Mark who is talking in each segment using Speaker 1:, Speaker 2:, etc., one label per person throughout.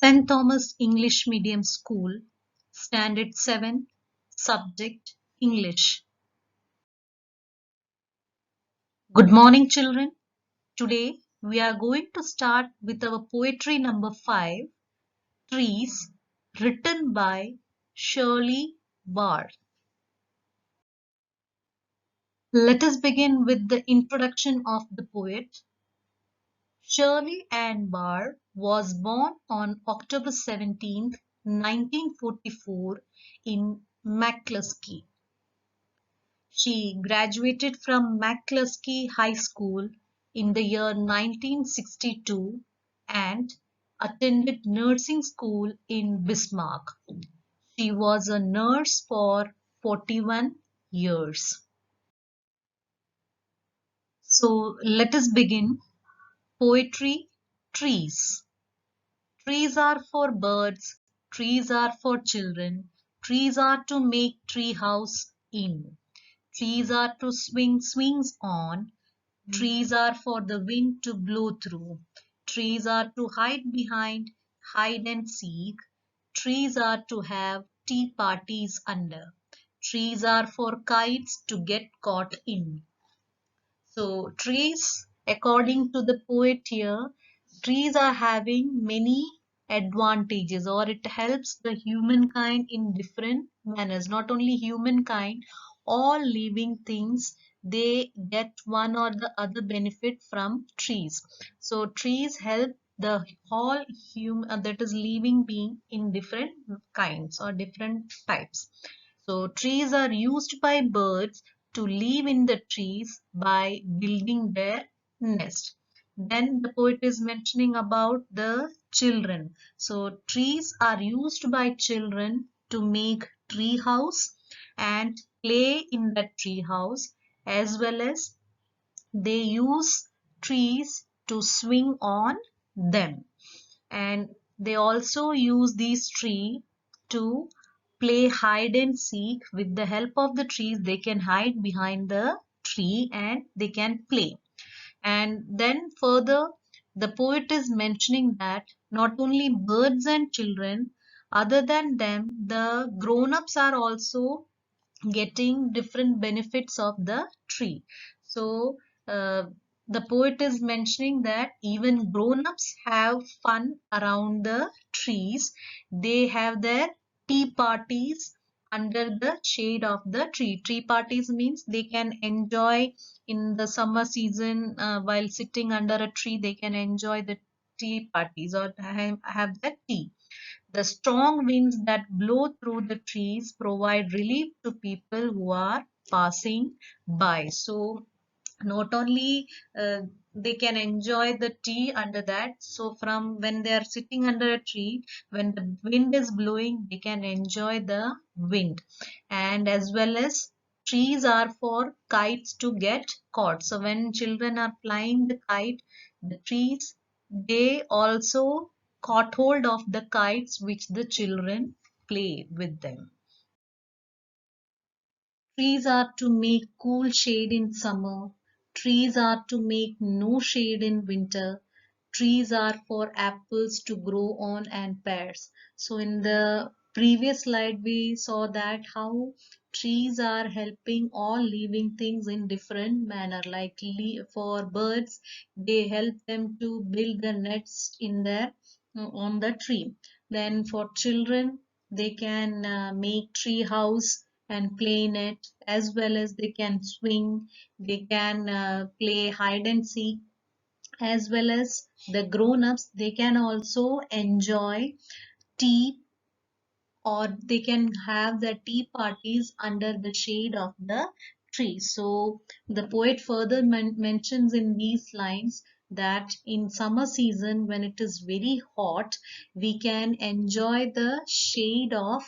Speaker 1: St. Thomas English Medium School, Standard 7, Subject English. Good morning, children. Today we are going to start with our poetry number 5, Trees, written by Shirley Barr. Let us begin with the introduction of the poet. Shirley Ann Barr was born on October 17, 1944 in McCluskey. She graduated from McCluskey High School in the year 1962 and attended nursing school in Bismarck. She was a nurse for 41 years. So let us begin. Poetry, trees. Trees are for birds, trees are for children, trees are to make tree house in. Trees are to swing swings on, trees are for the wind to blow through. Trees are to hide behind, hide and seek. Trees are to have tea parties under. Trees are for kites to get caught in. So trees, according to the poet here, trees are having many advantages, or it helps the humankind in different manners. Not only humankind, all living things, they get one or the other benefit from trees. So trees help the whole human that is living being in different kinds or different types. So trees are used by birds to live in the trees by building their nest. Then the poet is mentioning about the children. So trees are used by children to make tree house and play in that tree house, as well as they use trees to swing on them, and they also use these trees to play hide and seek. With the help of the trees, they can hide behind the tree and they can play. And then further, the poet is mentioning that not only birds and children, other than them, the grown-ups are also getting different benefits of the tree. So the poet is mentioning that even grown-ups have fun around the trees. They have their tea parties under the shade of the tree. Tree parties means they can enjoy in the summer season, while sitting under a tree, they can enjoy the tea parties or have the tea. The strong winds that blow through the trees provide relief to people who are passing by. So not only they can enjoy the tea under that, so from when they are sitting under a tree, when the wind is blowing, they can enjoy the wind. And as well as trees are for kites to get caught. So when children are flying the kite, the trees, they also caught hold of the kites which the children play with them. Trees are to make cool shade in summer. Trees are to make no shade in winter. Trees are for apples to grow on and pears. So in the previous slide, we saw that how trees are helping all living things in different manner. Like for birds, they help them to build the nest in their on the tree. Then for children, they can make tree house and play in it, as well as they can swing, they can play hide and seek, as well as the grown-ups, they can also enjoy tea, or they can have the tea parties under the shade of the tree. So the poet further mentions in these lines that in summer season, when it is very hot, we can enjoy the shade of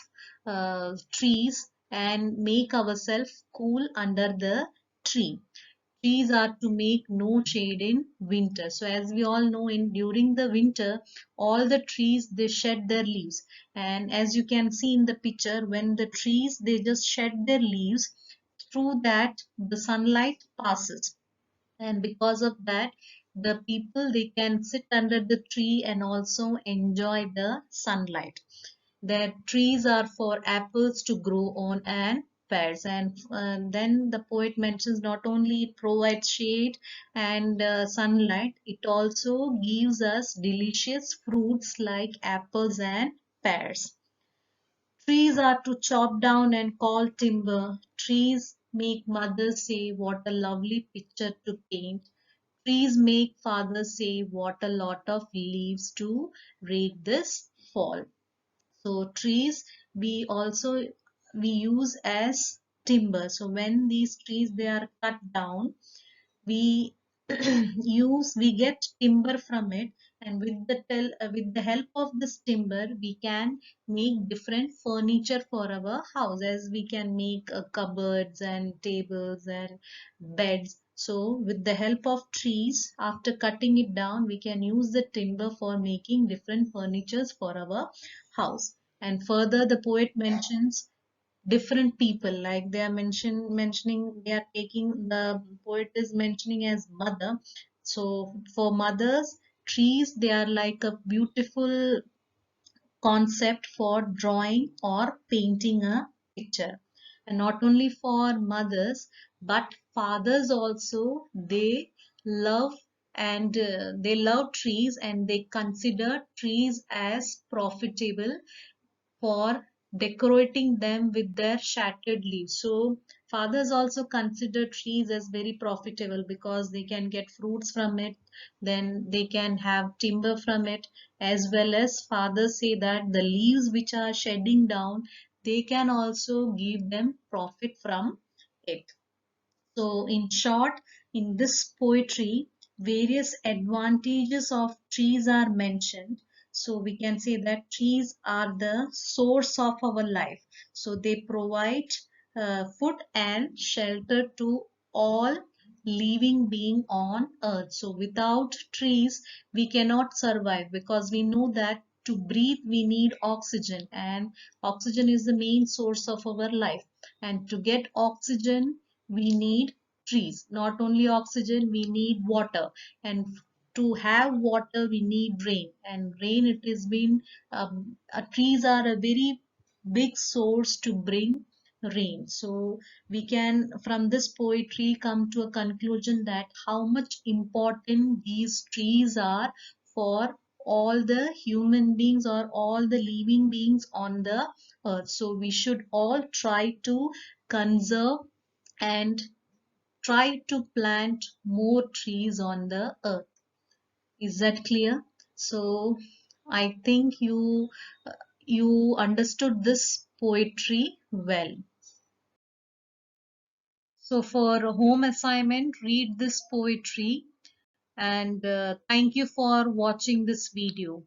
Speaker 1: trees and make ourselves cool under the tree. Trees are to make no shade in winter. So as we all know, in during the winter, all the trees, they shed their leaves. And as you can see in the picture, when the trees, they just shed their leaves, through that the sunlight passes. And because of that, the people, they can sit under the tree and also enjoy the sunlight. Their trees are for apples to grow on and pears. And then the poet mentions not only it provides shade and sunlight, it also gives us delicious fruits like apples and pears. Trees are to chop down and call timber. Trees make mothers say, what a lovely picture to paint. Trees make fathers say, what a lot of leaves to rake this fall. So trees we also we use as timber. So when these trees they are cut down, we we get timber from it, and with the help of this timber we can make different furniture for our house, as we can make cupboards and tables and beds. So with the help of trees, after cutting it down, we can use the timber for making different furnitures for our house. And further the poet mentions different people, like they are mentioning, they are taking, the poet is mentioning as mother. So for mothers, trees they are like a beautiful concept for drawing or painting a picture. And not only for mothers, but fathers also, they love, and they love trees, and they consider trees as profitable for decorating them with their shattered leaves. So fathers also consider trees as very profitable because they can get fruits from it, then they can have timber from it, as well as fathers say that the leaves which are shedding down, they can also give them profit from it. So, in short, in this poetry, various advantages of trees are mentioned. So, we can say that trees are the source of our life. So, they provide food and shelter to all living being on earth. So, without trees, we cannot survive, because we know that to breathe we need oxygen, and oxygen is the main source of our life. And to get oxygen, we need trees. Not only oxygen, we need water, and to have water we need rain, and rain, it has been trees are a very big source to bring rain. So we can from this poetry come to a conclusion that how much important these trees are for all the human beings or all the living beings on the earth. So we should all try to conserve and try to plant more trees on the earth. Is that clear? So I think you understood this poetry well. So for home assignment, read this poetry, and thank you for watching this video.